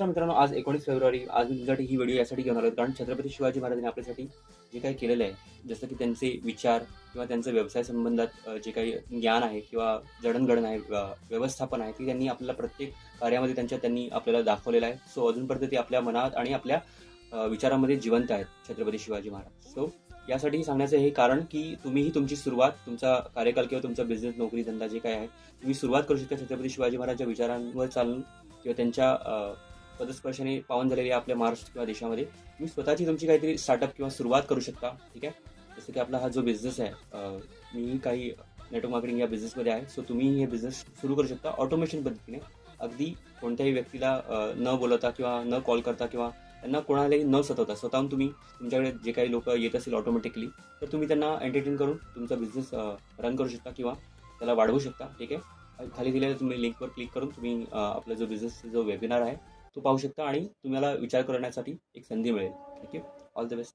नमस्कार मित्रांनो, आज 19 फेब्रुवारी. आज मी तुमच्यासाठी ही व्हिडिओ यासाठी घेऊन आलो कारण छत्रपती शिवाजी महाराजांनी आपल्यासाठी जे काही केलेलं आहे, जसं की त्यांचे विचार किंवा त्यांचं व्यवसाय संबंधात जे काही ज्ञान आहे किंवा जडणघडण आहे, व्यवस्थापन आहे, ती त्यांनी आपल्याला प्रत्येक कार्यामध्ये त्यांनी आपल्याला दाखवलेलं आहे. सो अजूनपर्यंत ते आपल्या मनात आणि आपल्या विचारामध्ये जिवंत आहेत छत्रपती शिवाजी महाराज. सो यासाठी सांगण्याचं हे कारण की तुम्हीही तुमची सुरुवात, तुमचा कार्यकाल किंवा तुमचा बिझनेस, नोकरी, धंदा जे काय आहे, तुम्ही सुरुवात करू शकता छत्रपती शिवाजी महाराजांच्या विचारांवर चालून किंवा त्यांच्या पदस्पर्शाने पावन झालेल्या आपल्या महाराष्ट्र किंवा देशामध्ये तुम्ही स्वतःची तुमची काहीतरी स्टार्टअप किंवा सुरुवात करू शकता. ठीक आहे. जसं की आपला हा जो बिझनेस आहे, मीही काही नेटवर्क मार्केटिंग या बिझनेसमध्ये आहे. सो तुम्ही हे बिझनेस सुरू करू शकता ऑटोमेशन पद्धतीने. अगदी कोणत्याही व्यक्तीला न बोलवता किंवा न कॉल करता किंवा त्यांना कोणालाही न सतवता स्वतःहून तुम्ही तुमच्याकडे जे काही लोक येत असतील ऑटोमॅटिकली, तर तुम्ही त्यांना एंटरटेन करून तुमचा बिझनेस रन करू शकता किंवा त्याला वाढवू शकता. ठीक आहे. खाली दिलेल्या तुम्ही लिंकवर क्लिक करून तुम्ही आपला जो बिझनेस जो वेबिनार आहे तो पाहू शकता आणि तुम्हाला विचार करण्यासाठी एक संधी मिळेल. ठीक आहे. All the best.